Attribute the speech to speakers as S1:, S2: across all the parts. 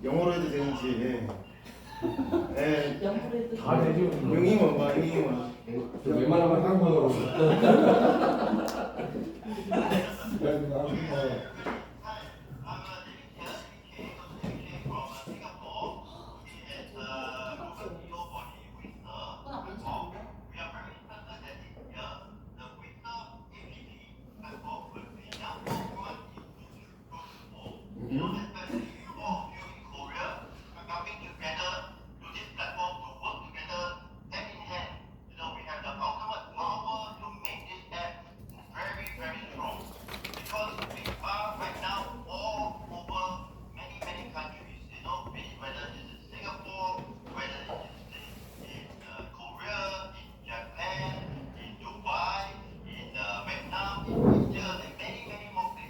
S1: 영어로 해도 되는지. 예.
S2: 영어로 해도
S3: 다 되죠.
S1: 영이만 봐, 영이만.
S3: 웬만하면 한국어로.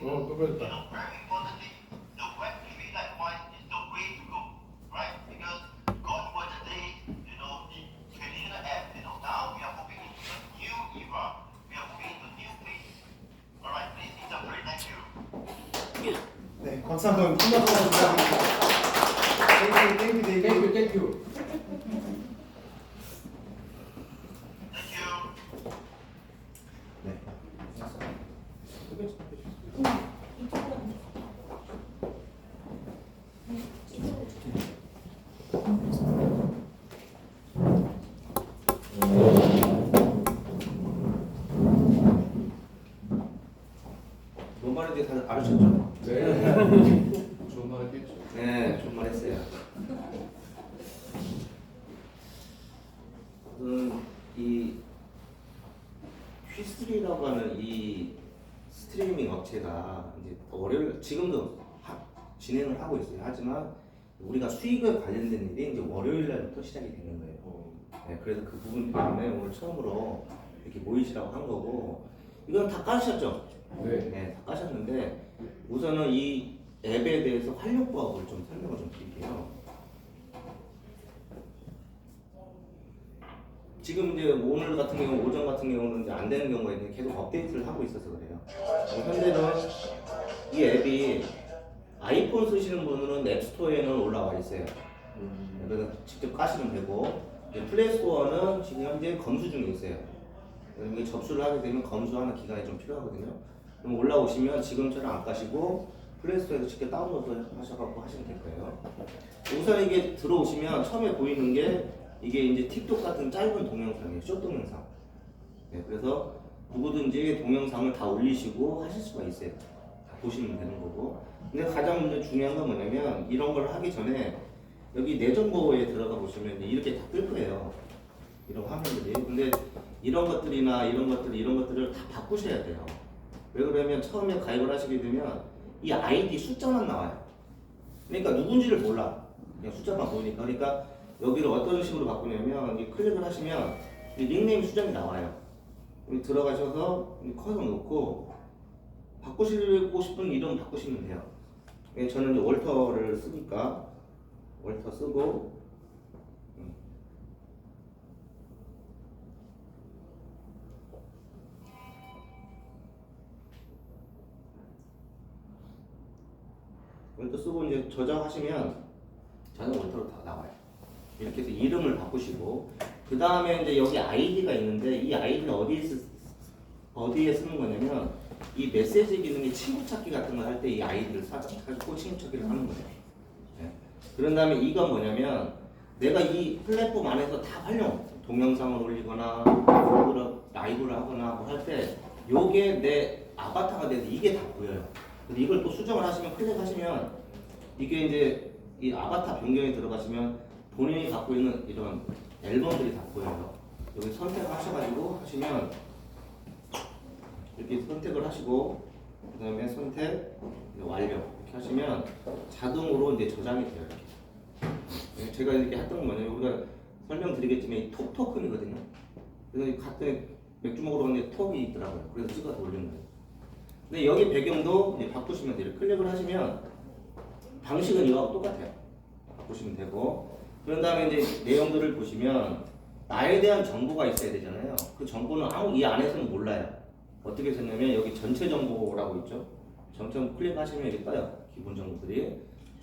S3: 또 그랬다.
S1: 네, 박수 한번 끝나고 감사합니다. 땡큐, 땡큐, 땡큐.
S3: 땡큐.
S1: 네.
S4: 뭔 말인지 다들 알으셨죠?
S3: 네. 좋은 말 했겠죠.
S4: 네, 좋은 말 했어요. 이 휘스트리라고 하는 이 스트리밍 업체가 이제 월요일 지금도 진행을 하고 있어요. 하지만 우리가 수익에 관련된 일이 이제 월요일 날부터 시작이 되는 거예요. 네, 그래서 그 부분 때문에 오늘 처음으로 이렇게 모이시라고 한 거고 이건 다 까셨죠?
S3: 네.
S4: 네, 다 까셨는데 우선은 이 앱에 대해서 활용법을 좀 설명을 좀 드릴게요. 지금 이제 오늘 같은 경우, 오전 같은 경우는 이제 안 되는 경우가 있는데 계속 업데이트를 하고 있어서 그래요. 현재는 이 앱이 아이폰 쓰시는 분은 앱스토어에는 올라와 있어요. 그래서 직접 까시면 되고 이제 플레이스토어는 지금 현재 검수 중에 있어요. 이게 접수를 하게 되면 검수하는 기간이 좀 필요하거든요. 그럼 올라오시면 지금처럼 안 까시고 플레이스토어에서 직접 다운로드 하셔갖고 하시면 될 거예요. 우선 이게 들어오시면 처음에 보이는 게 이게 이제 틱톡 같은 짧은 동영상이에요. 숏 동영상. 네, 그래서 누구든지 동영상을 다 올리시고 하실 수가 있어요. 다 보시면 되는 거고. 근데 가장 먼저 중요한 건 뭐냐면 이런 걸 하기 전에 여기 내 정보에 들어가 보시면 이렇게 다 뜰 거예요. 이런 화면들이. 근데 이런 것들이나 이런 것들을 다 바꾸셔야 돼요. 왜 그러면 처음에 가입을 하시게 되면 이 아이디 숫자만 나와요. 그러니까 누군지를 몰라. 그냥 숫자만 보이니까. 그러니까 여기를 어떤 식으로 바꾸냐면 이 클릭을 하시면 이 닉네임 수정이 나와요. 여기 들어가셔서 커서 놓고 바꾸시고 싶은 이름 바꾸시면 돼요. 저는 이제 월터를 쓰니까 월터 쓰고 월터 쓰고 이제 저장하시면 저는 월터로 다 나와요. 이렇게 해서 이름을 바꾸시고 그 다음에 이제 여기 아이디가 있는데 이 아이디는 어디에 쓰는 거냐면 이 메시지 기능이 친구 찾기 같은 거 할 때 이 아이디를 가지고 친구 찾기를 하는 거예요. 네. 그런 다음에 이건 뭐냐면 내가 이 플랫폼 안에서 다 활용 동영상을 올리거나 라이브를 하거나 뭐 할 때 요게 내 아바타가 돼서 이게 다 보여요. 근데 이걸 또 수정을 하시면 클릭하시면 이게 이제 이 아바타 변경에 들어가시면 본인이 갖고 있는 이런 앨범들이 다 보여요. 여기 선택하셔가지고 하시면 이렇게 선택을 하시고 그 다음에 선택 완료 이렇게 하시면 자동으로 이제 저장이 돼요. 이렇게. 제가 이렇게 했던 건 뭐냐면 우리가 설명드리겠지만 이 톡 토큰이거든요. 그래서 갔더니 맥주 먹으러 갔는데 톡이 있더라고요. 그래서 찍어서 올린 거예요. 근데 여기 배경도 이제 바꾸시면 돼요. 클릭을 하시면 방식은 이거하고 똑같아요. 바꾸시면 되고 그런 다음에 이제 내용들을 보시면 나에 대한 정보가 있어야 되잖아요. 그 정보는 아무 이 안에서는 몰라요. 어떻게 썼냐면 여기 전체 정보라고 있죠. 전체 클릭하시면 이렇게 떠요. 기본 정보들이.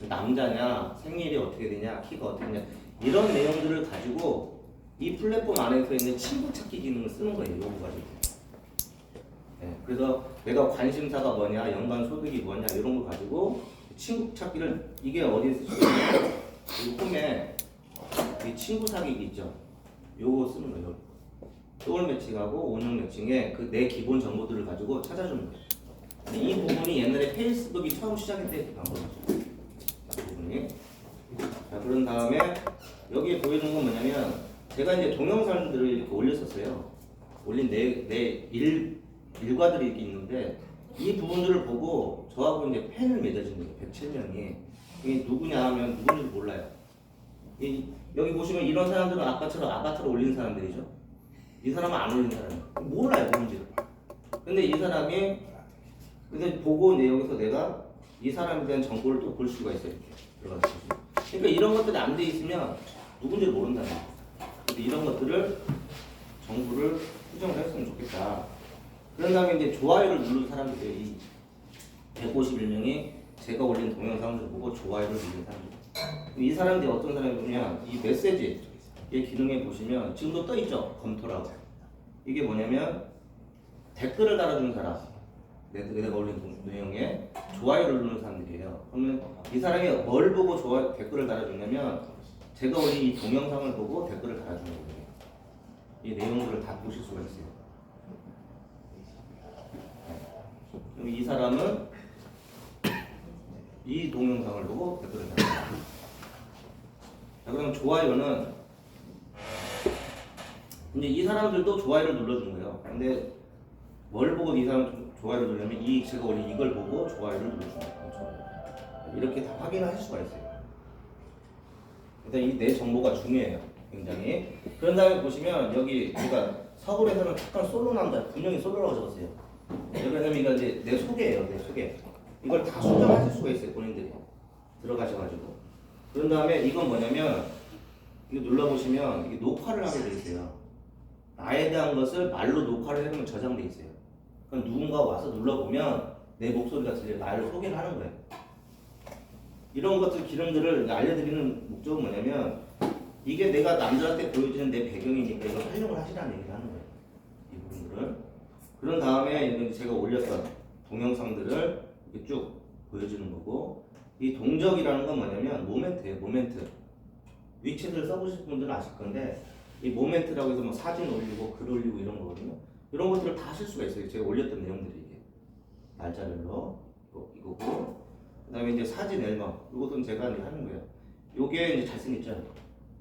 S4: 남자냐, 생일이 어떻게 되냐, 키가 어떻게 되냐 이런 내용들을 가지고 이 플랫폼 안에서 있는 친구 찾기 기능을 쓰는 거예요. 요거 가지고. 네, 그래서 내가 관심사가 뭐냐, 연간 소득이 뭐냐 이런 걸 가지고 친구 찾기를 이게 어디에 쓰시냐면 이 홈에 이 친구 사귀기 있죠. 요거 쓰는 거예요. 소울 매칭하고 온영 매칭에 그 내 기본 정보들을 가지고 찾아주는 거예요. 이 부분이 옛날에 페이스북이 처음 시작할 때 방법이죠. 이 부분이. 자, 그런 다음에 여기에 보이는 건 뭐냐면 제가 이제 동영상들을 이렇게 올렸었어요. 올린 내 일과들이 이렇게 있는데 이 부분들을 보고 저하고 이제 팬을 맺어준 거예요. 107명이. 이게 누구냐 하면 누군지 몰라요. 여기 보시면 이런 사람들은 아까처럼 아바타로 올린 사람들이죠. 이 사람은 안 올린 사람이에요. 몰라요, 누군지를. 근데 이 사람이 근데 보고 내용에서 내가 이 사람에 대한 정보를 또 볼 수가 있어요. 이렇게 들어가서. 그러니까 이런 것들이 안 돼 있으면 누군지를 모른다는 거예요. 근데 이런 것들을 정보를 수정을 했으면 좋겠다. 그런 다음에 이제 좋아요를 누른 사람들이 이 151명이 제가 올린 동영상을 보고 좋아요를 누른 사람들. 이 사람들이 어떤 사람이냐면 이 메시지 이 기능에 보시면 지금도 떠 있죠. 검토라고. 이게 뭐냐면 댓글을 달아주는 사람. 내가 올린 내용에 좋아요를 누르는 사람들이에요. 그러면 이 사람이 뭘 보고 댓글을 달아주냐면 제가 올린 이 동영상을 보고 댓글을 달아주는 거예요. 이 내용들을 다 보실 수가 있어요. 그럼 이 사람은 이 동영상을 보고 댓글을 달아줘요. 자, 그럼 좋아요는 이제 이 사람들도 좋아요를 눌러주는 거예요. 근데 뭘 보고 이 사람 좋아요를 누르냐면 이 제가 올린 이걸 보고 좋아요를 눌러주는 거예요. 이렇게 다 확인하실 수가 있어요. 일단 이 내 정보가 중요해요. 굉장히. 그런 다음에 보시면 여기 제가 서울에서는 잠깐 솔로 남자 분명히 솔로라고 적었어요. 왜냐면 이거 이제 내 소개예요. 내 소개. 이걸 다 수정하실 수가 있어요. 본인들이 들어가셔가지고. 그런 다음에 이건 뭐냐면 이거 눌러보시면 이게 녹화를 하게 돼 있어요. 나에 대한 것을 말로 녹화를 해놓으면 저장돼 있어요. 그럼 누군가 와서 눌러보면 내 목소리가 들려 나를 소개를 하는 거예요. 이런 것들 기능들을 알려드리는 목적은 뭐냐면 이게 내가 남들한테 보여주는 내 배경이니까 이걸 활용을 하시라는 얘기를 하는 거예요. 이 부분들을. 그런 다음에 제가 올렸던 동영상들을 이렇게 쭉 보여주는 거고 이 동적이라는 건 뭐냐면 모멘트예요. 모멘트. 위치들을 써보실 분들은 아실 건데 이 모멘트라고 해서 뭐 사진 올리고 글 올리고 이런 거거든요. 이런 것들을 다 하실 수가 있어요. 제가 올렸던 내용들이 이게 날짜별로 이거고 그다음에 이제 사진 앨범 이것은 제가 이제 하는 거예요. 요게 이제 잘생겼죠.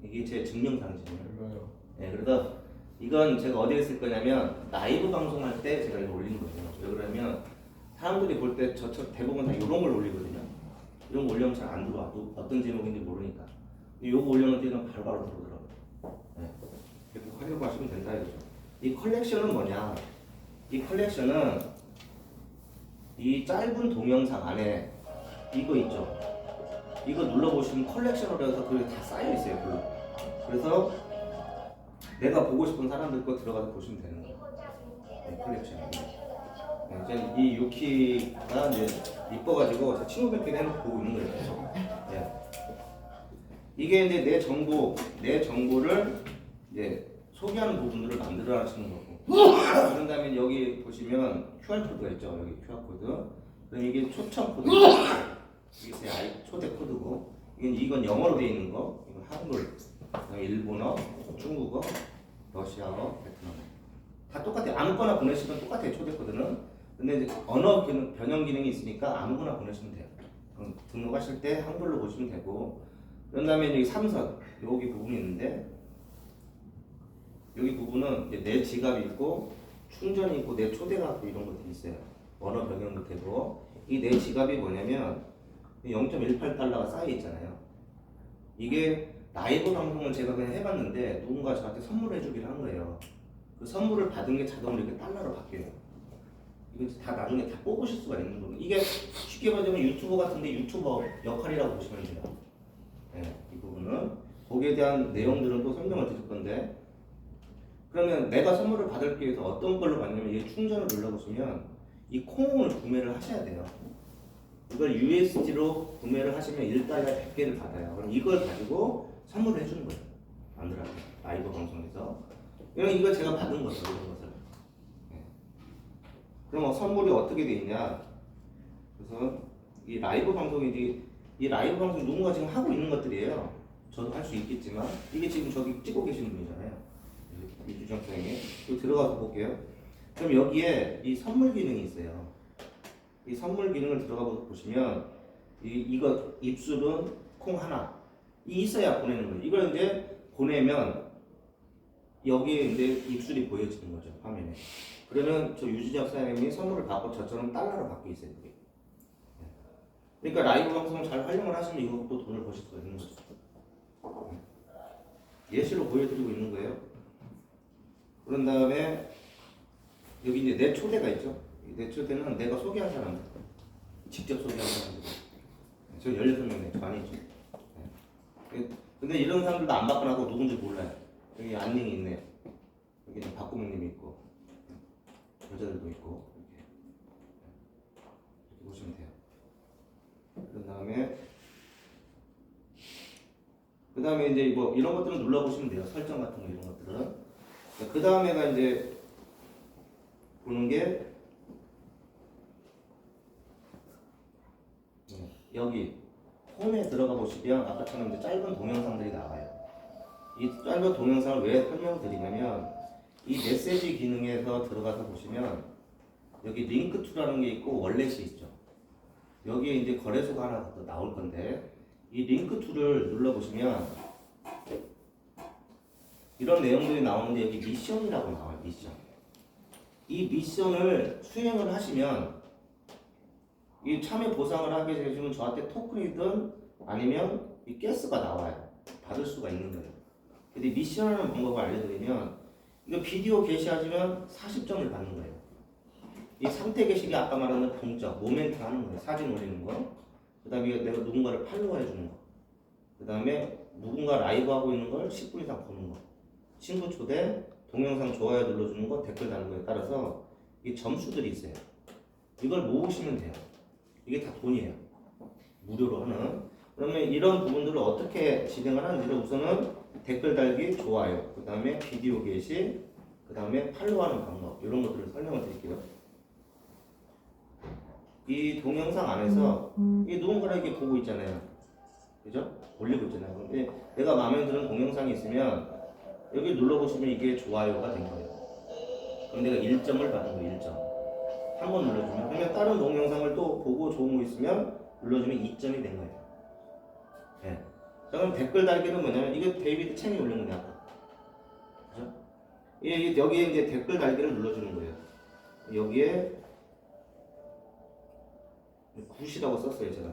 S4: 이게 제 증명사진이에요. 네, 그래서 이건 제가 어디에 쓸 거냐면 라이브 방송할 때 제가 이거 올린 거예요. 왜 그러냐면 사람들이 볼 때 저처럼 대부분 다 이런 걸 올리거든요. 이런 거 올리면 잘 안 들어와. 어떤 제목인지 모르니까. 요거 올려놓으면 바로바로 들어오더라고요. 네. 이렇게 활용하시면 된다 이거죠. 이 컬렉션은 뭐냐? 이 컬렉션은 이 짧은 동영상 안에 이거 있죠. 이거 눌러보시면 컬렉션으로 해서 그게 다 쌓여 있어요. 글로. 그래서 내가 보고 싶은 사람들 거 들어가서 보시면 되는 거예요. 네, 컬렉션. 네, 이제 이 유키가 이제 이뻐가지고 제 친구들끼리 해놓고 보고 있는 거예요. 계속. 네. 이게 이제 내 정보를 이제 소개하는 부분들을 만들어 하시는 거고. 그런 다음에 여기 보시면 QR 코드가 있죠. 여기 QR 코드. 그럼 이게 초청 코드. 이게 제 초대 코드고. 이건 영어로 되어 있는 거. 이건 한글. 그다음에 일본어, 중국어, 러시아어, 베트남어. 다 똑같아요. 아무거나 보내시면 똑같아요. 초대 코드는. 근데 이제 언어 변형 기능이 있으니까 아무거나 보내시면 돼요. 그럼 등록하실 때 한글로 보시면 되고. 그런 다음에 여기 삼선 여기 부분이 있는데 여기 부분은 이제 내 지갑이 있고 충전이 있고 내 초대가 있고 이런 것들이 있어요. 언어 변경도 되고 이 내 지갑이 뭐냐면 0.18달러가 쌓여 있잖아요. 이게 라이브 방송을 제가 그냥 해봤는데 누군가 저한테 선물해 주기를 한 거예요. 그 선물을 받은 게 자동으로 이렇게 달러로 바뀌어요. 이거 다 나중에 다 뽑으실 수가 있는 거예요. 이게 쉽게 말하면 유튜버 같은데 유튜버 역할이라고 보시면 돼요. 네, 이 부분은 거기에 대한 내용들은 또 설명을 드릴 건데 그러면 내가 선물을 받기 위해서 어떤 걸로 받냐면 이 충전을 눌러보시면 이 콩을 구매를 하셔야 돼요. 이걸 USD로 구매를 하시면 1달러에 100개를 받아요. 그럼 이걸 가지고 선물을 해주는 거예요. 남들한테 라이브 방송에서. 이거 제가 받은 거죠. 이런 것을. 네. 그럼 선물이 어떻게 돼 있냐? 그래서 이 라이브 방송이 이 라이브 방송 누군가 지금 하고 있는 것들이에요. 저도 할 수 있겠지만 이게 지금 저기 찍고 계시는 분이잖아요. 이주정 선생님. 또 들어가서 볼게요. 그럼 여기에 이 선물 기능이 있어요. 이 선물 기능을 들어가 보시면 이거 입술은 콩 하나 이 있어야 보내는 거예요. 이걸 이제 보내면 여기에 이제 입술이 보여지는 거죠, 화면에. 그러면 저 유주정 선생님이 선물을 받고 저처럼 달러로 받고 있어요. 그게. 그러니까 라이브 방송을 잘 활용을 하시면 이것도 돈을 버실 수가 있는 거죠. 예시로 보여드리고 있는 거예요. 그런 다음에 여기 이제 내 초대가 있죠. 내 초대는 내가 소개한 사람들, 직접 소개한 사람들. 저 16명이에요. 저 아니죠. 근데 이런 사람들도 안 받거나 누군지 몰라요. 여기 안닝이 있네. 여기는 박구명님이 있고 여자들도 있고 이렇게 보시면 돼요. 그 다음에 이제 뭐 이런 것들은 눌러보시면 돼요. 설정 같은 거 이런 것들은. 그 다음에가 이제 보는 게 여기 홈에 들어가 보시면 아까처럼 이제 짧은 동영상들이 나와요. 이 짧은 동영상을 왜 설명드리냐면 이 메시지 기능에서 들어가서 보시면 여기 링크 투라는 게 있고 월렛이 있죠. 여기에 이제 거래소가 하나 더 나올 건데 이 링크 투를 눌러보시면 이런 내용들이 나오는데 여기 미션이라고 나와요. 미션. 이 미션을 수행을 하시면 이 참여 보상을 하게 되시면 저한테 토큰이든 아니면 이 가스가 나와요. 받을 수가 있는 거예요. 근데 미션하는 방법을 알려드리면 이거 비디오 게시하시면 40점을 받는 거예요. 이 상태 게시가 아까 말하는 동적, 모멘트 하는 거예요. 사진 올리는 거. 그 다음에 내가 누군가를 팔로우 해주는 거. 그 다음에 누군가 라이브 하고 있는 걸 10분 이상 보는 거. 친구 초대, 동영상 좋아요 눌러주는 거, 댓글 다는 거에 따라서 이 점수들이 있어요. 이걸 모으시면 돼요. 이게 다 돈이에요. 무료로 하는. 그러면 이런 부분들을 어떻게 진행을 하는지를 우선은 댓글 달기, 좋아요, 그 다음에 비디오 게시, 그 다음에 팔로우하는 방법 이런 것들을 설명을 드릴게요. 이 동영상 안에서 이 누군가를 이렇게 보고 있잖아요. 그죠? 올리고 있잖아요. 근데 내가 마음에 드는 동영상이 있으면 여기 눌러보시면 이게 좋아요가 된 거예요. 그럼 내가 1점을 받은 거예요. 1점. 한 번 눌러주면. 그러면 다른 동영상을 또 보고 좋은 거 있으면 눌러주면 2점이 된 거예요. 네. 자, 그럼 댓글 달기는 뭐냐면 이게 데이비드 챙이 올린 거냐. 그죠? 여기에 이제 댓글 달기를 눌러주는 거예요. 여기에 굿이라고 썼어요. 제가.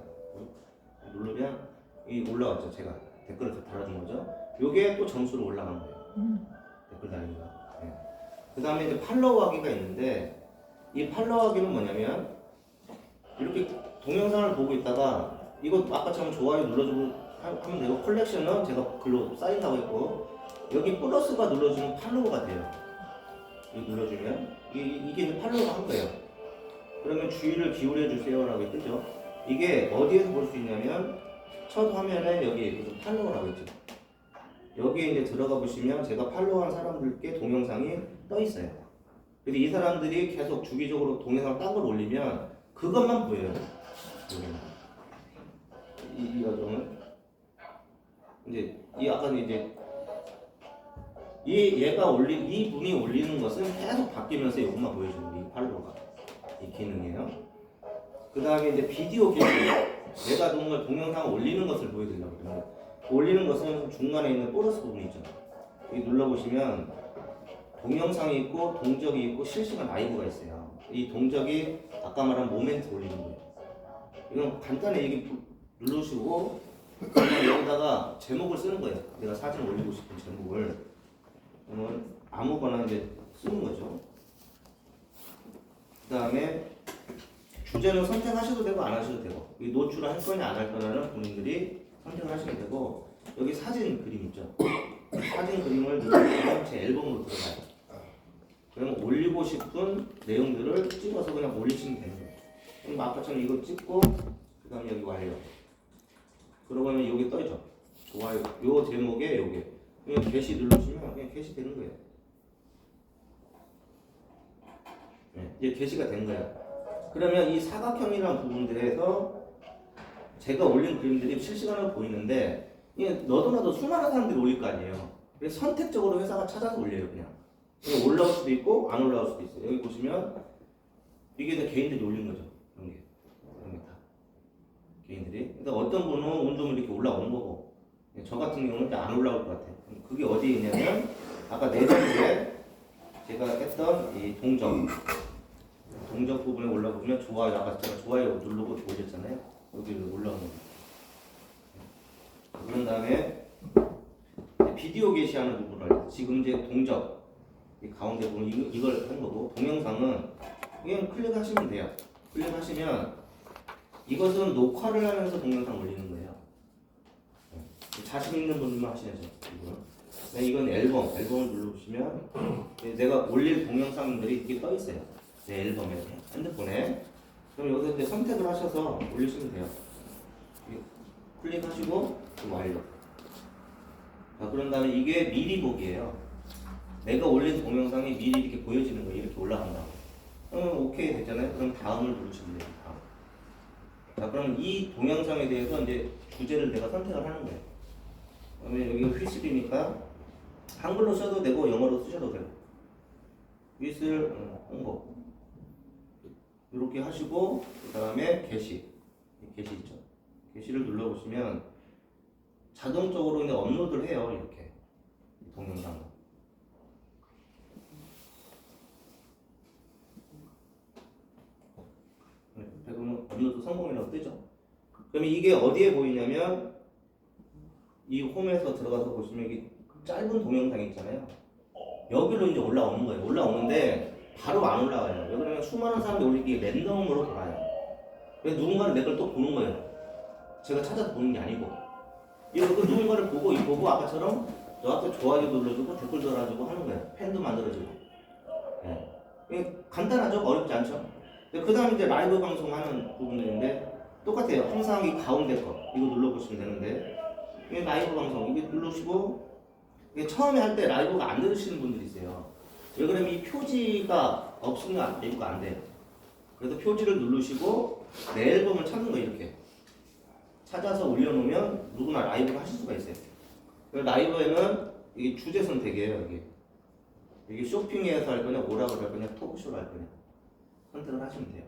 S4: 누르면 이 올라왔죠. 제가 댓글을 다 달아준 거죠. 요게 또 점수로 올라간 거예요. 댓글 달기가. 네. 그 다음에 이제 팔로우 하기가 있는데 이 팔로우 하기는 뭐냐면 이렇게 동영상을 보고 있다가 이거 아까처럼 좋아요 눌러주고 하면 되고 컬렉션은 제가 글로 쌓인다고 했고 여기 플러스가 눌러주면 팔로우가 돼요. 이거 눌러주면 이게 팔로우가 한 거예요. 그러면 주의를 기울여 주세요라고 했죠. 이게 어디에서 볼 수 있냐면 첫 화면에 여기 무슨 팔로우라고 했죠. 여기에 이제 들어가 보시면 제가 팔로우한 사람들께 동영상이 떠 있어요. 근데 이 사람들이 계속 주기적으로 동영상 딴 걸 올리면 그것만 보여요. 이 과정은 이제 얘가 이 분이 올리는 것은 계속 바뀌면서 이것만 보여주는 이 팔로우가 이 기능이에요. 그 다음에 이제 비디오 게시, 내가 누군가 동영상을 올리는 것을 보여드리려고 그래요. 올리는 것은 중간에 있는 보너스 부분이 있죠. 여기 눌러보시면 동영상이 있고 동적이 있고 실시간 라이브가 있어요. 이 동적이 아까 말한 모멘트 올리는 거예요. 이건 간단히 여기 누르시고 여기다가 제목을 쓰는 거예요. 내가 사진 올리고 싶은 제목을 그러면 아무거나 이제 쓰는 거죠. 그 다음에 주제는 선택하셔도 되고 안 하셔도 되고 이 노출을 할 거냐 안 할 거냐는 본인들이 선택을 하시면 되고 여기 사진 그림 있죠. 사진 그림을 누르면 제 앨범으로 들어가요. 그러면 올리고 싶은 내용들을 찍어서 그냥 올리시면 되는 거예요. 그럼 아까처럼 이거 찍고 그 다음에 여기 완료. 그러면 여기 떠있죠. 좋아요. 요 제목에 요게 그냥 게시 누르시면 그냥 게시 되는 거예요. 네, 이제 게시가 된 거야. 그러면 이 사각형이라는 부분들에서 제가 올린 그림들이 실시간으로 보이는데 이게 너도 나도 수많은 사람들이 올릴 거 아니에요. 그래서 선택적으로 회사가 찾아서 올려요. 그냥 올라올 수도 있고 안 올라올 수도 있어요. 여기 보시면 이게 다 개인들이 올린 거죠. 이런 게 다 개인들이. 그러니까 어떤 분은 운동을 이렇게 올라오는 거고 저 같은 경우는 이제 안 올라올 것 같아요. 그게 어디에 있냐면 아까 내전에 제가 했던 이 동적 부분에 올라보면 좋아요. 아까 제가 좋아요 누르고 올렸잖아요. 여기를 올라오는 거예요. 그런 다음에 비디오 게시하는 부분을 지금 이제 동적 이 가운데 보면 이걸 한 거고 동영상은 그냥 클릭하시면 돼요. 클릭하시면 이것은 녹화를 하면서 동영상 올리는 거예요. 자신 있는 분들만 하시죠. 이건 앨범을 눌러보시면 내가 올릴 동영상들이 이렇게 떠 있어요. 내 앨범에 핸드폰에. 그럼 여기서 이제 선택을 하셔서 올리시면 돼요. 클릭하시고 완료. 자, 그런 다음에 이게 미리 보기예요. 내가 올린 동영상이 미리 이렇게 보여지는 거예요. 이렇게 올라간다고. 그러면 오케이 됐잖아요. 그럼 다음을 누르시면 돼요. 다음. 자, 그럼 이 동영상에 대해서 이제 주제를 내가 선택을 하는 거예요. 그러면 여기가 휘슬이니까 한글로 써도 되고 영어로 쓰셔도 되고. 휘슬 홍보 이렇게 하시고 그 다음에 게시 있죠. 게시를 눌러보시면 자동적으로 이제 업로드를 해요. 이렇게 동영상을. 그러면 업로드 성공이라고 뜨죠. 그러면 이게 어디에 보이냐면 이 홈에서 들어가서 보시면 이게 짧은 동영상 있잖아요. 여기로 이제 올라오는 거예요. 올라오는데 바로 안 올라가요. 왜 그러면 수많은 사람들이 올리기에 랜덤으로 돌아요. 그래서 누군가는 내 걸 또 보는 거예요. 제가 찾아서 보는 게 아니고. 이거 그 누군가를 보고 아까처럼 저한테 좋아요 눌러주고 댓글 달아주고 하는 거예요. 팬도 만들어주고. 네. 간단하죠? 어렵지 않죠? 그 다음에 이제 라이브 방송하는 부분들인데 똑같아요. 항상 이 가운데 거 이거 눌러보시면 되는데 이게 라이브 방송 이게 누르시고 이게 처음에 할 때 라이브가 안 들으시는 분들이 있어요. 왜 그러면 이 표지가 없으면 라이브가 안 돼요. 그래서 표지를 누르시고 내 앨범을 찾는 거예요. 이렇게 찾아서 올려놓으면 누구나 라이브를 하실 수가 있어요. 라이브에는 이게 주제 선택이에요. 이게 쇼핑에서 할 거냐, 오락을 할 거냐, 토크쇼를 할 거냐 선택을 하시면 돼요.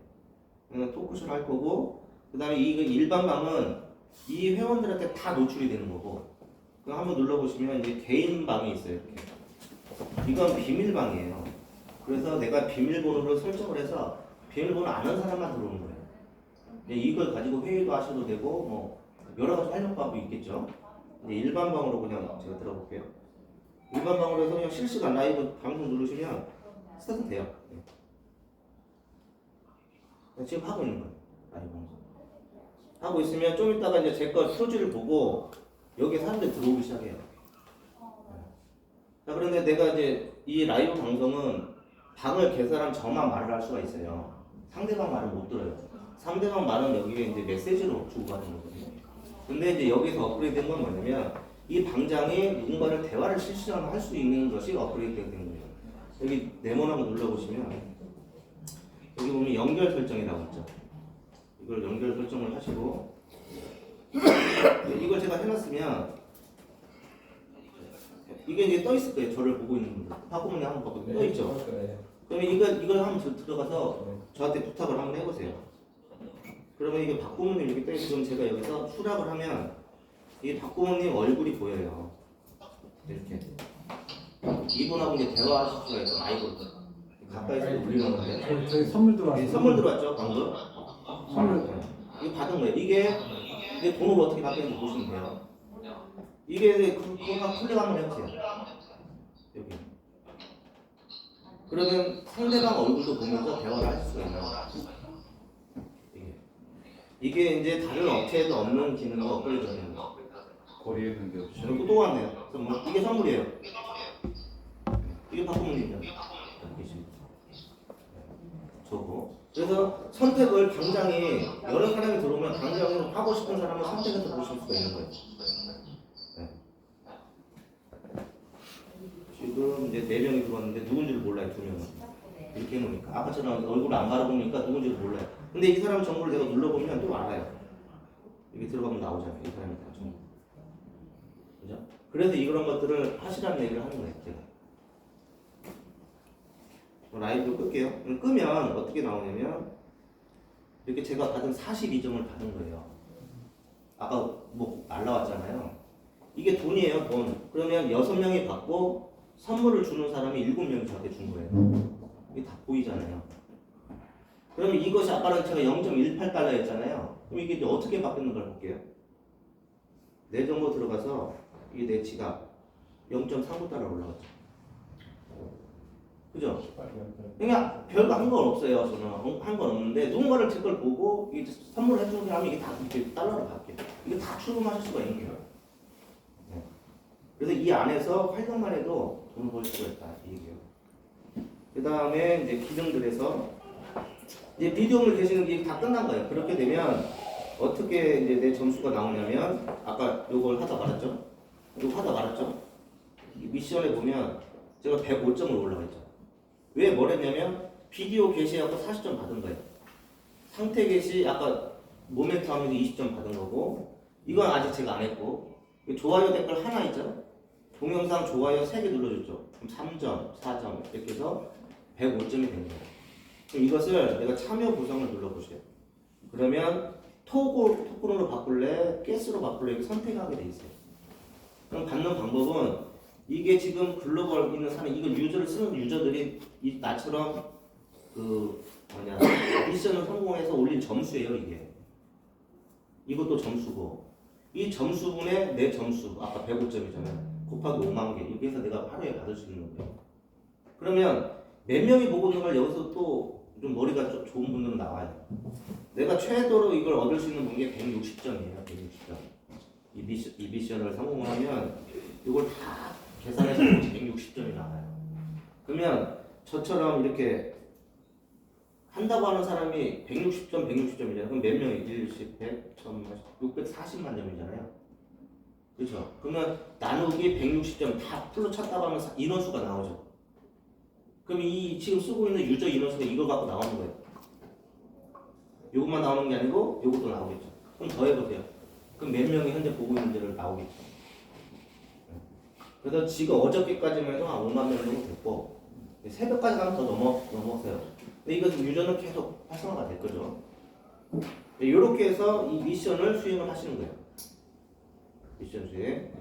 S4: 그러면 토크쇼를 할 거고 그 다음에 이거 일반방은 이 회원들한테 다 노출이 되는 거고 그거 한번 눌러보시면 이제 개인 방이 있어요. 이렇게. 이건 비밀방이에요. 그래서 내가 비밀번호를 설정을 해서 비밀번호 아는 사람만 들어오는 거예요. 이걸 가지고 회의도 하셔도 되고 뭐 여러 가지 활용법이 있겠죠. 이제 일반 방으로 그냥 제가 들어볼게요. 일반 방으로 해서 그냥 실시간 라이브 방송 누르시면 스타트 돼요. 지금 하고 있는 거예요. 라이브 방송. 하고 있으면 좀 이따가 이제 제 거 표지를 보고 여기 사람들이 들어오기 시작해요. 자, 그런데 내가 이제 이 라이브 방송은 방을 개설한 저만 말을 할 수가 있어요. 상대방 말을 못 들어요. 상대방 말은 여기에 이제 메시지로 주고받는 거거든요. 근데 이제 여기서 업그레이드 된 건 뭐냐면 이 방장이 누군가를 대화를 실시간으로 할 수 있는 것이 업그레이드 된 거예요. 여기 네모 한번 눌러보시면 여기 보면 연결 설정이라고 있죠. 이걸 연결 설정을 하시고 이걸 제가 해놨으면 이게 이제 떠 있을 거예요. 저를 보고 있는 분들. 바꾸면 한번 바꾸면 떠 있죠. 그러면 이걸 한번 들어가서 저한테 부탁을 한번 해보세요. 그러면 이게 박구모님 이렇게 떠 있으면 제가 여기서 수락을 하면 이 박구모님 얼굴이 보여요. 이렇게 이분하고 이제 대화하실 수가 있어요. 라이브로 가까이서 올리는 건데.
S3: 저희 선물 들어왔어요.
S4: 선물 들어왔죠, 방금.
S3: 선물.
S4: 이거 받은 거예요. 이게 번호를 어떻게 바뀌는지 보시면 돼요. 이게 그거만 클릭 한번 해보세요. 여기. 그러면 상대방 얼굴도 보면서 대화를 할 수가 있는 거예요. 이게 이제 다른 업체에도 없는 기능을 업그레이드 하는 거예요.
S3: 거리에 있는 데 없이.
S4: 그리고 또 왔네요. 선물. 이게 선물이에요. 이게 바꾸면 되죠. 저거. 그래서 선택을 당장에 여러 사람이 들어오면 당장으로 하고 싶은 사람을 선택해서 보실 수가 있는 거예요. 네. 지금 이제 4명이 들어왔는데 누군지를 몰라요. 2명은. 이렇게 해놓으니까 아까처럼 얼굴을 안 바라보니까 누군지를 몰라요. 근데 이 사람 정보를 내가 눌러보면 또 알아요. 여기 들어가면 나오잖아요. 이 사람이 다 정보. 그죠? 그래서 이런 것들을 하시라는 얘기를 하는 거예요. 제가. 라이브 끌게요. 끄면 어떻게 나오냐면 이렇게 제가 받은 42점을 받은 거예요. 아까 뭐 날라왔잖아요. 이게 돈이에요, 돈. 그러면 6명이 받고 선물을 주는 사람이 7명이 저한테 준 거예요. 이게 다 보이잖아요. 그러면 이것이 아까는 제가 0.18달러 였잖아요. 그럼 이게 이제 어떻게 바뀌는 걸 볼게요. 내 정보 들어가서 이게 내 지갑 0.39달러 올라갔죠. 그죠? 그러니까 별거 한 건 없어요. 저는 한 건 없는데 누군가를 제 걸 보고 이게 선물을 해주는 사람이 이게 다 이렇게 달러로 바뀌어요. 이게 다 출금하실 수가 있는 거예요. 네. 그래서 이 안에서 활동만 해도 돈을 벌 수가 있다 이 얘기예요. 그 다음에 이제 기능들에서 이제 비디오를 계시는 게 다 끝난 거예요. 그렇게 되면 어떻게 이제 내 점수가 나오냐면 아까 요걸 하다 말았죠? 이거 하다 말았죠? 이 미션에 보면 제가 105점을 올라갔죠. 왜 뭐랬냐면 비디오 게시하고 40점 받은 거예요. 상태 게시 아까 모멘트 하면서 20점 받은 거고 이건 아직 제가 안 했고 좋아요 댓글 하나 있죠. 동영상 좋아요 3개 눌러줬죠. 그럼 3점, 4점 이렇게 해서 105점이 된 거예요. 그럼 이것을 내가 참여 구성을 눌러보세요. 그러면 토큰으로 바꿀래, 가스로 바꿀래 이렇게 선택하게 돼 있어요. 그럼 받는 방법은 이게 지금 글로벌 있는 사람, 이걸 유저를 쓰는 유저들이 나처럼 미션을 성공해서 올린 점수예요, 이게. 이것도 점수고. 이 점수분의 내 점수, 아까 105점이잖아요. 곱하기 5만 개. 이렇게 해서 내가 하루에 받을 수 있는 거예요. 그러면 몇 명이 보고 있는 걸 여기서 또 좀 머리가 좀 좋은 분들은 나와요. 내가 최대로 이걸 얻을 수 있는 게 160점이에요, 160점. 이 미션을 성공하면 이걸 다 계산해서 160점이 나와요. 그러면 저처럼 이렇게 한다고 하는 사람이 160점, 160점이잖아요. 그럼 몇 명이? 1, 100, 1000, 640만 점이잖아요. 그렇죠? 그러면 나누기 160점 다 풀로 쳤다고 하면 인원수가 나오죠. 그럼 이 지금 쓰고 있는 유저 인원수가 이걸 갖고 나오는 거예요. 이것만 나오는 게 아니고 이것도 나오겠죠. 그럼 더해보세요. 그럼 몇 명이 현재 보고 있는지를 나오겠죠. 그래서 지금 어저께까지만 해도 한 5만 명 정도 됐고 새벽까지 가면 더 넘었어요. 근데 이것은 유저는 계속 활성화가 될 거죠. 이렇게 해서 이 미션을 수행을 하시는 거예요. 미션 수행.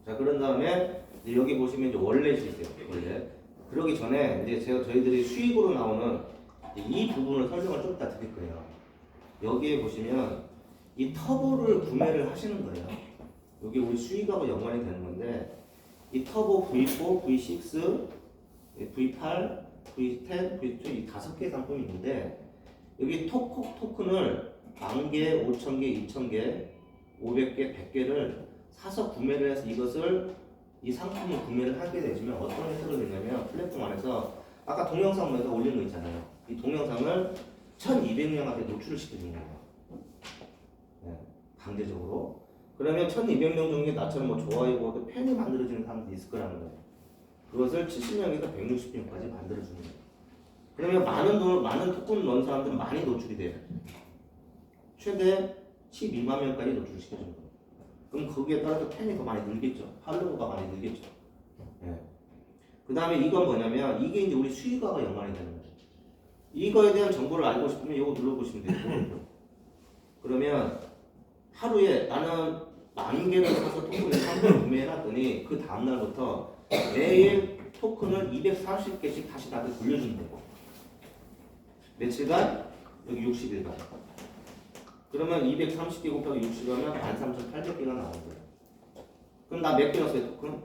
S4: 자, 그런 다음에 여기 보시면 이제 월렛이 있어요. 월렛. 그러기 전에 이제 저희들이 수익으로 나오는 이 부분을 설명을 좀 이따 드릴 거예요. 여기에 보시면 이 터보를 구매를 하시는 거예요. 여기 우리 수익하고 연관이 되는 건데 이 터보 V4, V6, V8, V10, V2 이 5개 상품이 있는데 여기 토큰을 1000개, 5000개, 2000개, 500개, 100개를 사서 구매를 해서 이것을 이 상품을 구매를 하게 되시면 어떤 혜택이 되냐면 플랫폼 안에서 아까 동영상 내가 올린 거 있잖아요. 이 동영상을 1200명한테 노출을 시켜주는 거예요. 네, 강제적으로. 그러면 1200명 중에 나처럼 뭐 좋아요고 팬이 만들어지는 사람도 있을 거라는 거예요. 그것을 70명에서 160명까지 만들어주는 거예요. 그러면 많은 토큰을 넣은 사람들은 많이 노출이 돼요. 최대 12만 명까지 노출을 시켜주는 거예요. 그럼 거기에 따라서 팬이 더 많이 늘겠죠. 팔로워가 많이 늘겠죠. 네. 그 다음에 이건 뭐냐면 이게 이제 우리 수익과가 연관이 되는 거예요. 이거에 대한 정보를 알고 싶으면 이거 눌러보시면 돼요. 그러면 하루에 나는 10,000개를 사서 토큰을 상품을 구매해놨더니 그 다음날부터 매일 토큰을 230개씩 다시 나한테 돌려주는 거예요. 며칠간? 여기 60일간. 그러면 230개 곱하기 60 하면 13,800개가 나오는 거예요. 그럼 나 몇 개 넣었어요, 토큰?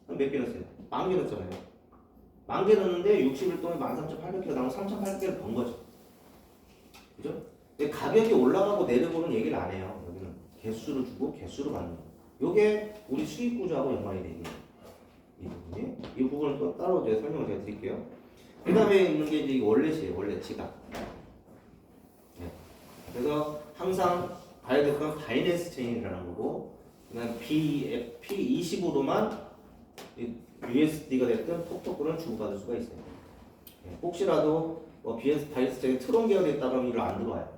S4: 몇 개 넣었어요? 10,000개 넣었잖아요. 10,000개 넣었는데 60일 동안 13,800개가 나오면 3,800개를 번 거죠. 그죠? 가격이 올라가고 내려보는 얘기를 안 해요. 여기는 개수를 주고 개수를 받는 거예요. 요게 우리 수익 구조하고 연관이 돼 있는 이 부분이. 이 부분은 또 따로 제가 설명을 제가 드릴게요. 그 다음에 있는 게 이제 월렛이에요. 월렛 지갑. 네. 그래서 항상 봐야 될 건 바이낸스 체인이라는 거고, 그다음 P20으로만 USD가 됐든 톡톡으로는 주고받을 수가 있어요. 네. 혹시라도 바이낸스 체인 트론 계열에 있다 그러면 이걸 안 들어와요.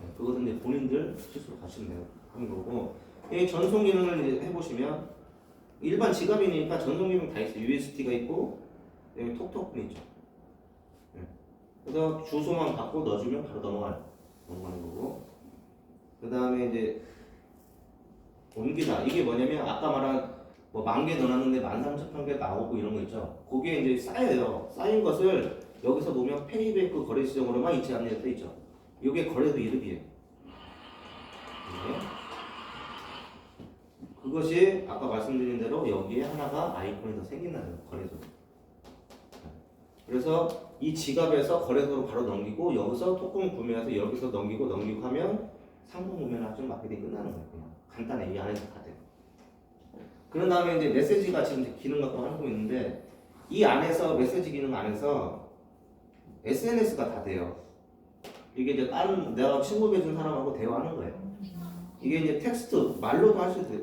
S4: 네. 그것은 이제 본인들 스스로 가시면 돼요. 하는 거고, 이 전송 기능을 이제 해보시면 일반 지갑이니까 전송 기능 다 있어요. USD가 있고, 그다음에 톡톡은 있죠. 네. 그래서 주소만 받고 넣어주면 바로 넘어가는 거고. 그 다음에 이제 옮기다. 이게 뭐냐면 아까 말한 뭐 10,000개 넣어놨는데 13,000개 나오고 이런 거 있죠. 그게 이제 쌓여요. 쌓인 것을 여기서 놓으면 페이백그 거래 시장으로만 이체 합류돼 있죠. 이게 거래소 이름이에요. 네. 그것이 아까 말씀드린 대로 여기에 하나가 아이콘이 더 생긴다는 거래소. 그래서 이 지갑에서 거래소로 바로 넘기고 여기서 토큰 구매해서 여기서 넘기고 하면 상품 구매나 합정 마케팅이 끝나는 거예요. 그냥 간단해. 이 안에서 다 돼요. 그런 다음에 이제 메시지가 지금 기능 갖고 하고 있는데 이 안에서 메시지 기능 안에서 SNS가 다 돼요. 이게 이제 다른 내가 친구 맺은 사람하고 대화하는 거예요. 이게 이제 텍스트 말로도 할 수도 돼요.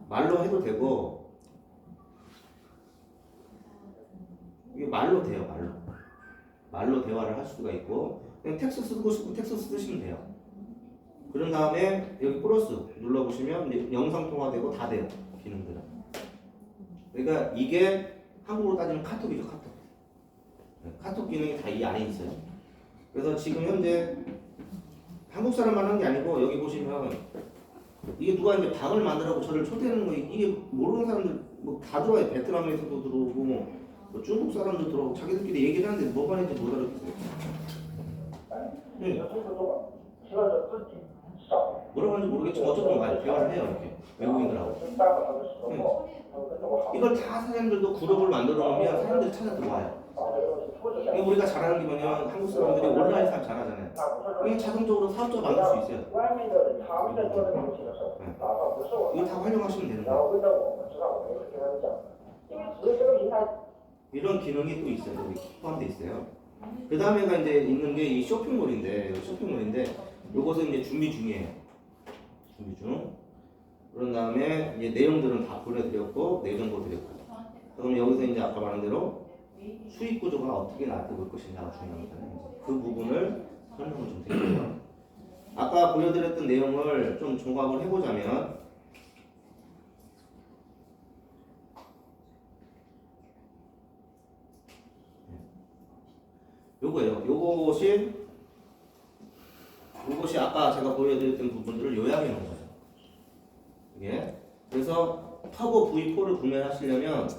S4: 말로 해도 되고 이게 말로 돼요. 말로 대화를 할 수가 있고 그냥 텍스트 쓰고 싶으면 텍스트 쓰시면 돼요. 그런 다음에 여기 플러스 눌러보시면 이제 영상 통화되고 다 돼요. 기능들은. 그러니까 이게 한국으로 따지면 카톡이죠. 카톡. 카톡 기능이 다 이 안에 있어요. 그래서 지금 현재 한국 사람만 하는 게 아니고 여기 보시면 이게 누가 이제 방을 만들라고 저를 초대하는 거 이게 모르는 사람들 뭐 다 들어와요. 베트남에서도 들어오고 뭐 중국 사람도 들어오고 자기들끼리 얘기를 하는데 뭐가 있는지 못 알아듣겠어요. 뭐라고 하는지 모르겠지만 어쨌든 많이 대화를 해요. 이렇게 외국인들하고. 이걸 다 사람들도 그룹을 만들어 놓으면 사람들이 찾아 들어와요. 이게 우리가 잘하는 게 뭐냐면 한국 사람들이 온라인 사업 잘하잖아요. 이게 자동적으로 사업자 만들 수 있어요. 이거 다 활용하시면 되는 거예요. 이런 기능이 또 있어요. 여기 포함되어 있어요. 그 다음에가 이제 있는 게 이 쇼핑몰인데 요것은 이제 준비 중이에요. 준비 중. 그런 다음에 이제 내용들은 다 보내드렸고 내정보 드렸고. 그럼 여기서 이제 아까 말한 대로 수익 구조가 어떻게 나타날 것이냐가 중요합니다. 그 부분을 설명을 좀 드릴게요. 아까 보여드렸던 내용을 좀 종합을 해보자면 요거예요. 요것이 아까 제가 보여드렸던 부분들을 요약해 놓은 거예요. 이게 그래서 터보 V4를 구매하시려면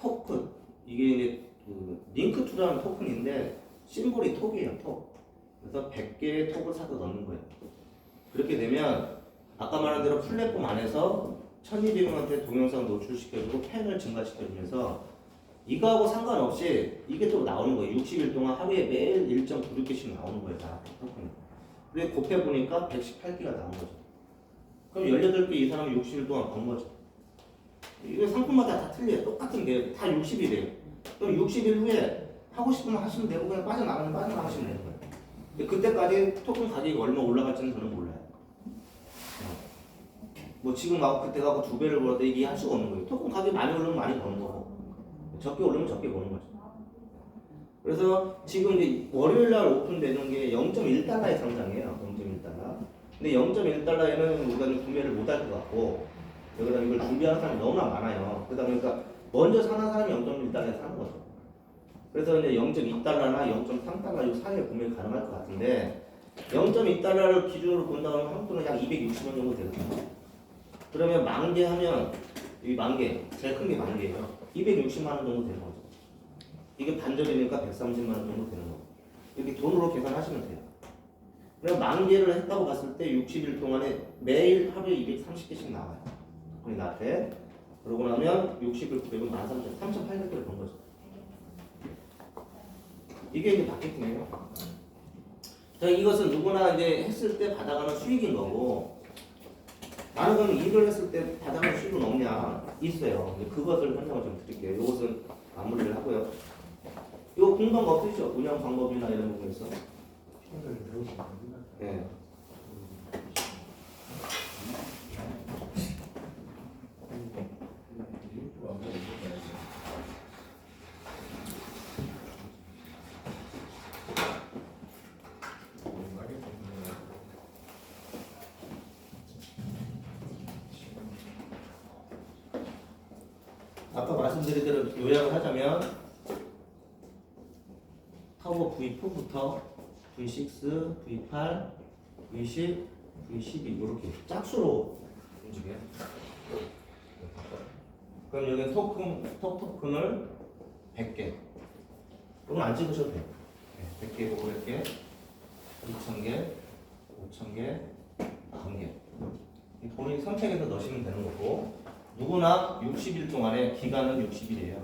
S4: 토큰 이게 이제 그 링크2라는 토큰인데 심볼이 톡이에요. 톡. 그래서 100개의 톡을 사서 넣는 거예요. 그렇게 되면 아까 말한 대로 플랫폼 안에서 1200명한테 동영상 노출시켜주고 팬을 증가시켜주면서 이거하고 상관없이 이게 또 나오는 거예요. 60일 동안 하루에 매일 1.96개씩 나오는 거예요. 다 토큰이. 근데 곱해보니까 118개가 나온 거죠. 그럼 18개 이 사람이 60일 동안 번 거죠. 이거 상품마다 다 틀려요. 똑같은 게 다 60일이에요. 그럼 60일 후에 하고 싶으면 하시면 되고 그냥 빠져나가시면 되는 거예요. 근데 그때까지 토큰 가격이 얼마 올라갈지는 저는 몰라요. 뭐 지금 하고 그때 가고 2배를 벌었다 이게 할 수가 없는 거예요. 토큰 가격이 많이 오르면 많이 버는 거고 적게 오르면 적게 버는 거죠. 그래서 지금 이제 월요일날 오픈되는 게 0.1달러의 상장이에요. 0.1달러. 근데 0.1달러에는 우리가 좀 구매를 못할 것 같고 여기다 이걸 준비하는 사람이 너무나 많아요. 그러다 보니까 먼저 사는 사람이 0.1달러에 사는 거죠. 그래서 이제 0.2달러나 0.3달러 이 사이에 구매 가능할 것 같은데 0.2달러를 기준으로 본다면 한국 돈은 약 260원 정도 되거든요. 그러면 10,000개 하면 이 10,000개 제일 큰 게 10,000개예요. 260만 원 정도 되는 거죠. 이게 반절이니까 130만 원 정도 되는 거고 이렇게 돈으로 계산하시면 돼요. 그럼 10,000개를 했다고 봤을 때 60일 동안에 매일 하루에 230개씩 나와요. 우리 나한테 그러고 나면 60일 900은 13,800개를 번 거죠. 이게 이제 마케팅이에요. 자, 이것은 누구나 이제 했을 때 받아가는 수익인 거고 나는 그럼 일을 했을 때 받아갈 수입은 없냐? 있어요. 근데 그것을 설명을 좀 드릴게요. 이것은 마무리를 하고요. 이거 궁금한 거 없으시죠? 운영 방법이나 이런 부분에 있어. 네. 아까 말씀드린 대로 요약을 하자면 터보 V4부터 V6, V8, V10, V12 이렇게 짝수로 움직여요. 그럼 여기 토큰을 100개. 이건 안 찍으셔도 돼요. 100개, 500개, 2000개, 5000개, 1000개. 본인이 선택해서 넣으시면 되는 거고, 누구나 60일 동안에 기간은 60일이에요.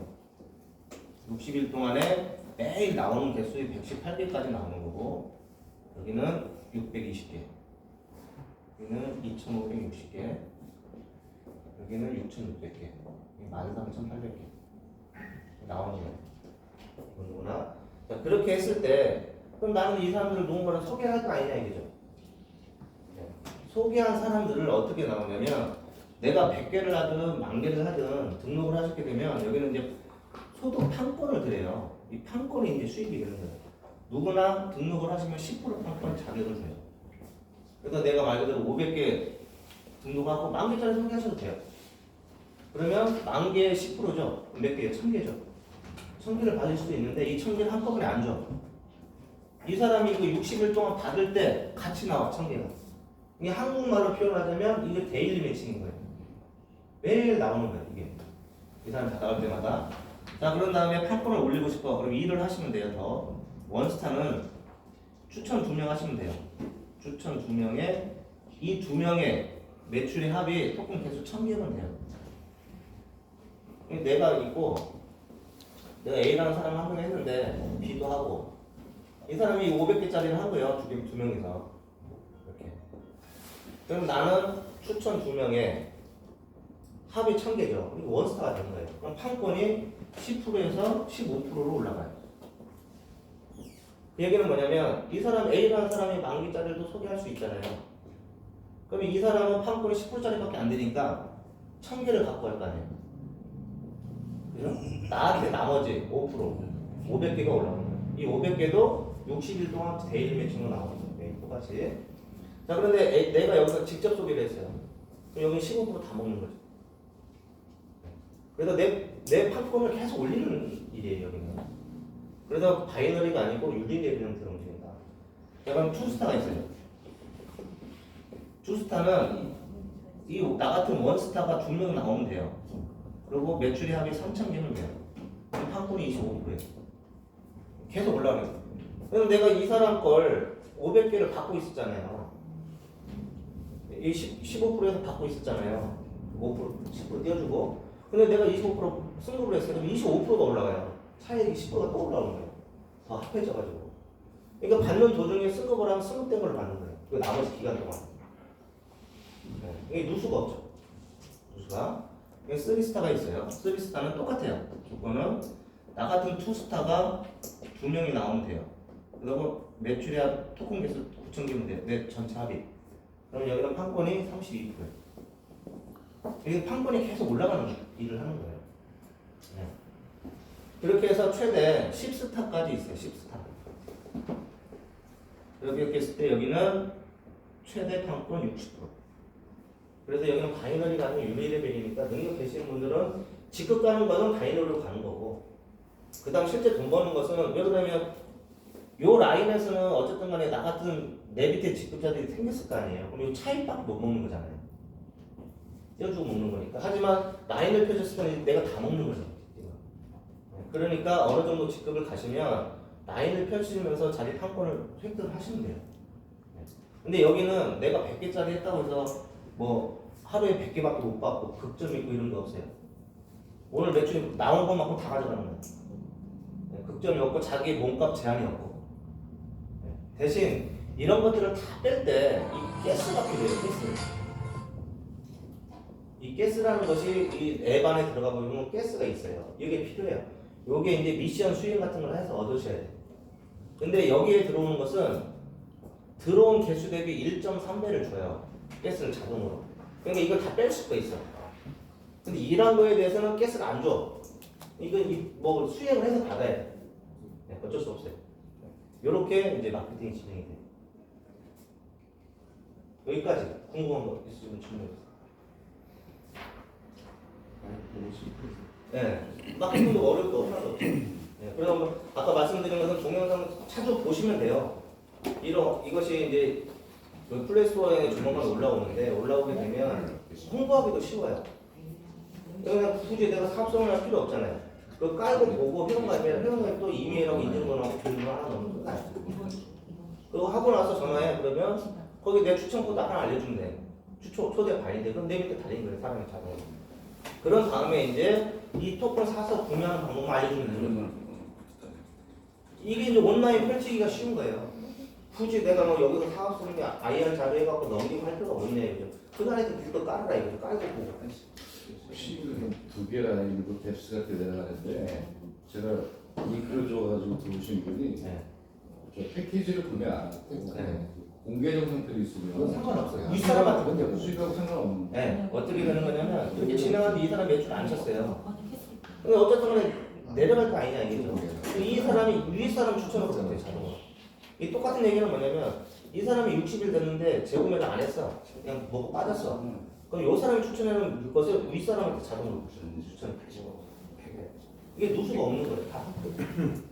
S4: 60일 동안에 매일 나오는 개수이 118개까지 나오는 거고, 여기는 620개, 여기는 2560개, 여기는 6600개, 13800개 나오는 거예요. 누구나. 자, 그렇게 했을 때 그럼 나는 이 사람들을 누군가를 소개할 거 아니냐 이거죠. 소개한 사람들을 어떻게 나오냐면, 내가 100개를 하든 10,000개를 하든 등록을 하시게 되면 여기는 이제 소득 판권을 드려요. 이 판권이 이제 수입이 되는 거예요. 누구나 등록을 하시면 10% 판권 자격을 줘요. 그래서 내가 말 그대로 500개 등록하고 10,000개짜리 소개하셔도 돼요. 그러면 10,000개의 10%죠. 몇 개예요? 1,000개죠. 1,000개를 받을 수도 있는데 이 1,000개를 한꺼번에 안 줘. 이 사람이 그 60일 동안 받을 때 같이 나와 1,000개가. 이게 한국말로 표현하자면 이게 데일리 매칭인 거예요. 매일 나오는 거예요, 이게. 이 사람이 받아올 때마다. 자, 그런 다음에 판권을 올리고 싶어. 그럼 일을 하시면 돼요, 더. 원스타는 추천 2명 하시면 돼요. 추천 2명에 이 2명의 매출의 합이 토큰 개수 1,000개면 돼요. 내가 있고, 내가 A라는 사람을 한 명 했는데, B도 하고, 이 사람이 500개짜리를 하고요, 2명이서. 이렇게. 그럼 나는 추천 2명에 합이 1,000개죠. 그리고 원스타가 되는 거예요. 그럼 판권이 10%에서 15%로 올라가요. 그 얘기는 뭐냐면, 이 사람 A라는 사람이 10,000개짜리도 소개할 수 있잖아요. 그럼 이 사람은 판권이 10%짜리밖에 안 되니까 1,000개를 갖고 갈 거 아니에요. 그죠? 나한테 나머지 5%, 500개가 올라오는 거예요. 이 500개도 60일 동안 데일리 매칭으로 나오는 거예요. 똑같이. 자, 그런데 내가 여기서 직접 소개를 했어요. 그럼 여기 15%다 먹는 거죠. 그래서 내 판권을 계속 올리는 일이에요, 여기는. 그래서 바이너리가 아니고 유리의 개념처럼 움직인다. 자, 그럼 투스타가 있어요. 투스타는 나 같은 원스타가 2명 나오면 돼요. 그리고 매출의 합이 3,000개면 돼요. 그럼 판권이 25%예요. 계속 올라가는 거예요. 그럼 내가 이 사람 걸 500개를 받고 있었잖아요. 이 15%에서 받고 있었잖아요. 5%, 10% 띄워주고. 근데 내가 25% 승급을 했어요. 그럼 25%가 올라가요. 차액이 10%가 또 올라오는 거예요. 더 합해져가지고. 그러니까 받는 도중에 승급을 하면 승급된 걸 받는 거예요. 그 나머지 기간 동안. 이게 누수가 없죠. 누수가. 3스타가 있어요. 3스타는 똑같아요. 조건은 나 같은 2스타가 2명이 나오면 돼요. 그리고 매출의 토큰 개수 9,000개면 돼요. 내 전체 합이. 그럼 여기는 판권이 32%예요. 이게 판권이 계속 올라가는 일을 하는 거예요. 네. 그렇게 해서 최대 10스타까지 있어요. 10스타. 이렇게 했을 때 여기는 최대 판권 60%. 그래서 여기는 바이너리가 아니고 유리레벨이니까 능력 되시는 분들은 직급 가는 거는 바이너리로 가는 거고, 그 다음 실제 돈 버는 것은, 왜 그러냐면 요 라인에서는 어쨌든 간에 나 같은 내 밑에 직급자들이 생겼을 거 아니에요. 그럼 이 차이밖에 못 먹는 거잖아요. 떼어주고 먹는 거니까. 하지만 라인을 펴줬을 때는 내가 다 먹는 거죠. 그러니까 어느 정도 직급을 가시면 라인을 펼치면서 자기 판권을 획득을 하시면 돼요. 근데 여기는 내가 100개짜리 했다고 해서 뭐 하루에 100개밖에 못 받고 극점 있고 이런 게 없어요. 오늘 매출이 나온 것만큼 다 가져가는 거예요. 극점이 없고 자기 몸값 제한이 없고. 대신 이런 것들을 다 뺄 때 이 가스가 필요해요. 가스. 이 가스라는 것이 이 앱 안에 들어가 보면 가스가 있어요. 이게 필요해요. 요게 이제 미션 수행 같은 걸 해서 얻으셔야 돼요. 근데 여기에 들어오는 것은 들어온 개수 대비 1.3배를 줘요. 가스를 자동으로. 그러니까 이걸 다 뺄 수가 있어. 근데 일한 거에 대해서는 가스가 안 줘. 이건 뭐 수행을 해서 받아야 돼. 네, 어쩔 수 없어요. 요렇게 이제 마케팅이 진행이 돼요. 여기까지 궁금한 거 있으면 질문해주세요. 네, 마케팅도 어려울 거 하나도 없죠. 네, 그래서 뭐 아까 말씀드린 것은 동영상 자주 보시면 돼요. 이것이 이제 그 플레이스토어에 조만간 올라오는데 올라오게 되면 홍보하기도 쉬워요. 그냥 굳이 내가 사업성을 할 필요 없잖아요. 그거 깔고 보고 회원가입 또 이메일하고 인증번호하고 비밀번호 하나 넣으면 끝나요. 그거 하고 나서 전화해. 그러면 거기 내 추천 코드 하나 알려주면 돼. 초대 바인데 그럼 내 밑에 달린 거예요. 사람이 자동으로. 그런 다음에 이제 이 토큰 사서 구매하는 방법만 알려주면 되는 거예요. 이게 이제 온라인 펼치기가 쉬운 거예요. 굳이 내가 뭐 여기서 사업 쓰는 게 IR 자료 해갖고 넘기고 할 필요가 없냐 이거죠. 그 안에서 그거 깔아라 이거 깔고 보고.
S3: 혹시 두 개라 이거 뎁스가 대단하는데 제가 링크를 줘가지고 들어오신 분이
S4: 네.
S3: 저 패키지를 구매 안 하고
S4: 네.
S3: 공개적 상태로 있으면
S4: 상관없어요. 윗사람한테
S3: 근데 수익하고 상관없는.
S4: 네, 어떻게 되는 거냐면 이렇게 진행하는데 이 사람 매출 안 쳤어요. 근데 어쨌든 간에 내려갈 거 아니냐 이게죠. 이 사람이 위 사람 추천을 못해 자동으로. 이 똑같은 얘기는 뭐냐면 이 사람이 60일 됐는데 재구매를 안 했어. 그냥 먹고 빠졌어. 그럼 이 사람이 추천하는 것을 윗 사람한테 자동으로 추천을 해주고. 이게 누수가 없는 거예요. 다.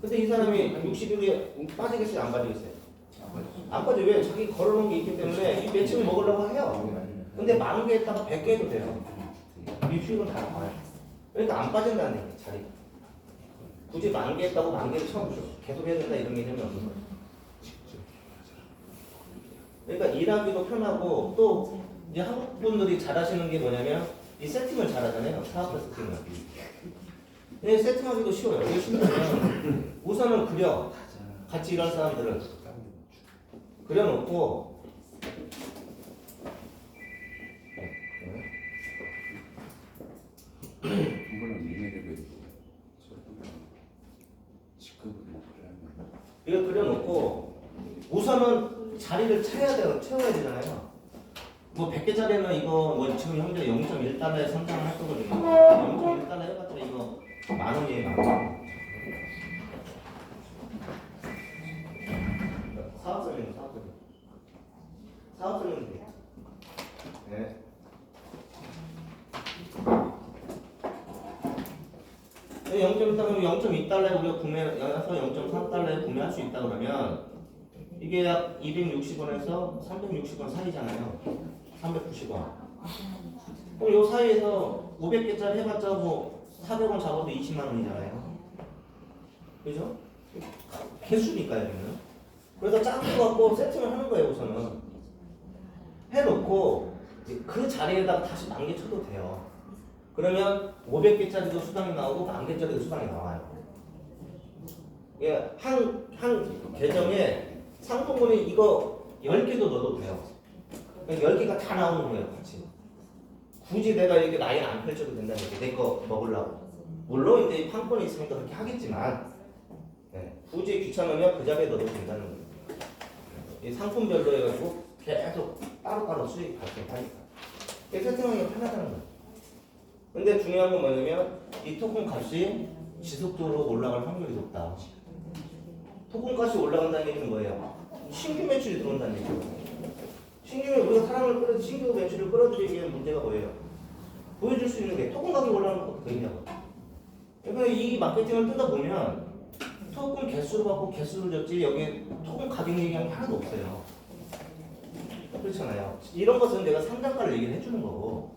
S4: 근데 이 사람이 60일에 빠지겠어요? 안 빠지겠어요? 안 빠져. 왜? 자기 걸어놓은 게 있기 때문에 이 매칭을 먹으려고 해요. 근데 10,000개 했다가 100개 해도 돼요. 이 수익은 다 나와요. 그러니까 안 빠진다는 얘기예요. 자리가. 굳이 10,000개 했다고 10,000개를 처음 계속 해야 된다 이런 개념이 없는 거예요. 그러니까 일하기도 편하고 또 이제 한국 분들이 잘하시는 게 뭐냐면 이 세팅을 잘하잖아요. 사업자 세팅을. 이 세팅하기도 쉬워요. 이게 쉽냐면 우선은 그려. 같이 일할 사람들은 그려놓고 이거 그려놓고 우선은 자리를 채워야 되잖아요. 뭐 100개짜리는 이거 뭐 지금 현재 0.1달러에 선정을 할 거거든요. 0.1달러 해봤자 이거 10,000원이에요. 10,000원. 사업설명 돼요. 네. 네, 0.1달러면 0.2달러에 우리가 구매해서 0.3달러에 구매할 수 있다 그러면 이게 약 260원에서 360원 사이잖아요. 390원. 그럼 요 사이에서 500개짜리 해봤자 뭐 400원 잡아도 20만 원이잖아요. 그죠? 개수니까요, 여기는. 그래서 짠 거 갖고 세팅을 하는 거예요, 우선은. 해놓고 그 자리에다가 다시 10,000개 쳐도 돼요. 그러면 500개짜리도 수당이 나오고 10,000개짜리도 수당이 나와요. 예, 한 계정에 상품군이 이거 10개도 넣어도 돼요. 10개가 다 나오는 거예요, 같이. 굳이 내가 이렇게 라인 안 펼쳐도 된다는 얘기. 내 거 먹으려고. 물론 이제 판권이 있으니까 그렇게 하겠지만, 네, 굳이 귀찮으면 그 자리에 넣어도 된다는 거예요. 이 상품별로 해가지고 계속 따로따로 수익 발생하니까. 이게 세팅하기가 편하다는 거예요. 근데 중요한 건 뭐냐면 이 토큰 값이 지속적으로 올라갈 확률이 높다. 토큰 값이 올라간다는 얘기는 뭐예요? 신규 매출이 들어온다는 얘기예요. 우리가 사람을 신규 매출을 끌어들이기 위한 문제가 뭐예요? 보여줄 수 있는 게 토큰 가격이 올라가는 것도 되냐고. 그러니까 이 마케팅을 뜯어보면 토큰 개수를 받고 개수를 줬지 여기 토큰 가격 얘기하는 게 하나도 없어요. 그렇잖아요. 이런 것은 내가 상장가를 얘기를 해주는 거고.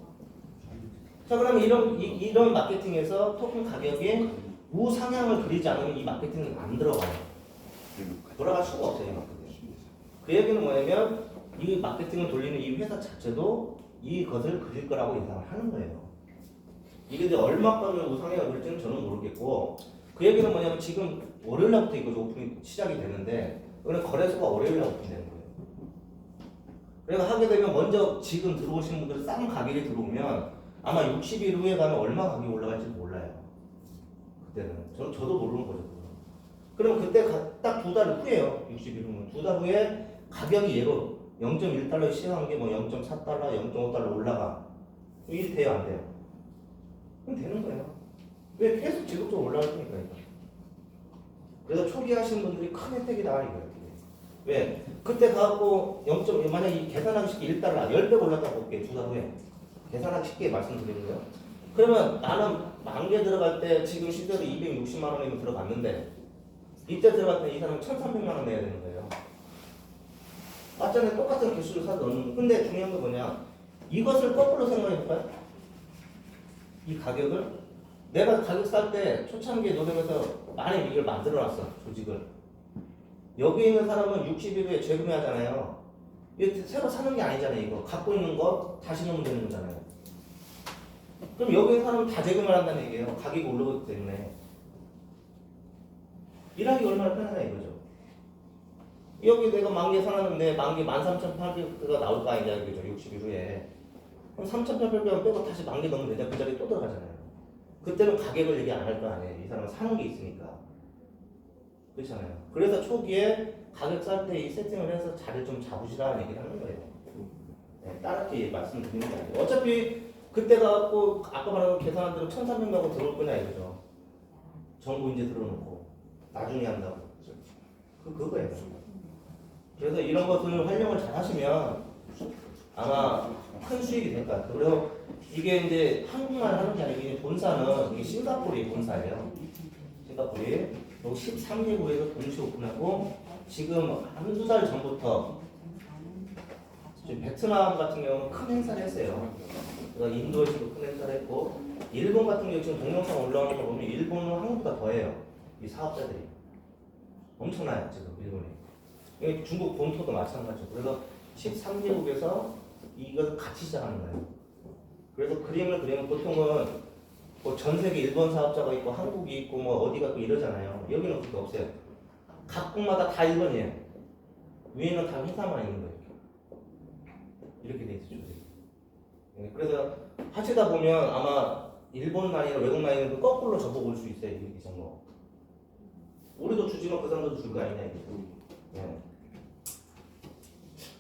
S4: 자, 그러면 이런 마케팅에서 토큰 가격에 우상향을 그리지 않으면 이 마케팅은 안 들어가요. 돌아갈 수가 없어요, 이 마케팅. 그 얘기는 뭐냐면 이 마케팅을 돌리는 이 회사 자체도 이것을 그릴 거라고 예상을 하는 거예요. 이게 이제 얼마까지 우상향을 그릴지는 저는 모르겠고, 그 얘기는 뭐냐면 지금 월요일날부터 이거 오픈이 시작이 되는데, 그러면 거래소가 월요일날 오픈되는 거예요. 그래서 하게 되면 먼저 지금 들어오신 분들 싼 가격에 들어오면 아마 60일 후에 가면 얼마 가격이 올라갈지 몰라요. 그때는 저도 모르는 거죠. 그럼 그때 딱 2달 후에요. 60일 후면 2달 후에 가격이 얘로 0.1달러에 시작한 게 뭐 0.4달러, 0.5달러 올라가. 일이 돼요, 안 돼요? 그럼 되는 거예요. 왜 계속 지속적으로 올라갈 거니까 이거. 그래서 초기 하시는 분들이 큰 혜택이다 이거예요. 왜? 그때 가고 0. 만약 이 계산하기 쉽게 1달러 10배 올랐다고 볼게요. 2달 후에. 계산하기 쉽게 말씀드리는 거예요. 그러면 나는 만개 들어갈 때 지금 실제로 260만 원이면 들어갔는데 이때 들어갈 때 이 사람은 1,300만 원 내야 되는 거예요. 맞잖아요. 똑같은 개수를 사서 넣는. 근데 중요한 건 뭐냐? 이것을 거꾸로 생각해 볼까요? 이 가격을 내가 가격 쌀 때 초창기에 노력해서 많이 이걸 만들어놨어. 조직을. 여기 있는 사람은 60일 후에 재구매하잖아요. 이거 새로 사는 게 아니잖아요. 이거 갖고 있는 거 다시 넣으면 되는 거잖아요. 그럼 여기 있는 사람은 다 재구매를 한다는 얘기예요. 가격이 올라오기 때문에. 일하기 얼마나 편하냐 이거죠. 여기 내가 만개 사놨는데 만개 13,800개가 나올 거 아니냐 이거죠. 60일 후에. 그럼 3,800개 빼고 다시 만개 넣으면 되잖아. 그 자리에 또 들어가잖아요. 그때는 가격을 얘기 안 할 거 아니에요. 이 사람은 사는 게 있으니까. 그렇잖아요. 그래서 초기에 가격 쌀 때 이 세팅을 해서 자리를 좀 잡으시라는 얘기를 하는 거예요. 네, 따르게 말씀드리는 게 아니에요. 어차피 그때 가갖고 아까 말한 계산한 대로 1,300만 들어올 거냐 이거죠. 정부 이제 들어놓고 나중에 한다고. 그거예요. 그래서 이런 것을 활용을 잘 하시면 아마 큰 수익이 될 것 같아요. 그래서 이게 이제 한국만 하는 게 아니고 이게 본사는 이게 싱가포르의 본사예요. 싱가포르에 13개국에서 동시 오픈하고 지금 한두 달 전부터 지금 베트남 같은 경우는 큰 행사를 했어요. 그래서 인도에서도 큰 행사를 했고 일본 같은 경우 지금 동영상 올라오는 거 보면 일본은 한국보다 더해요. 이 사업자들이 엄청나요 지금 일본이. 중국 본토도 마찬가지죠. 그래서 13개국에서 이것을 같이 시작하는 거예요. 그래서 그림을 그리면 보통은 뭐 전 세계 일본 사업자가 있고 한국이 있고 뭐 어디가 있고 이러잖아요. 여기는 그게 없어요. 각국마다 다 일본이에요. 위에는 다 회사만 있는 거예요. 이렇게 돼 있죠. 그래서 하시다 보면 아마 일본 라인이나 외국 라인은 거꾸로 접어 볼 수 있어요. 이 정도. 우리도 주지만 그 사람도 줄 거 아니냐 이게. 네.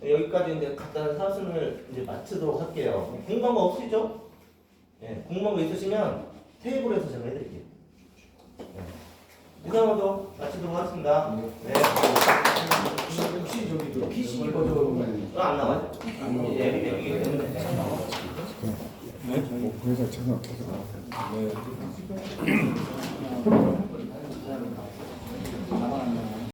S4: 여기까지 이제 간단한 사순을 이제 마치도록 할게요. 궁금한 거 없으시죠? 네, 궁금한 거 있으시면 테이블에서 제가 해드릴게요. 네. 이상으로 마치도록 하겠습니다. 네.
S3: 혹시 저기 그 PC 버전
S4: 안 나와요. 앱이 되기 때문에.
S2: 그래서 저는 계속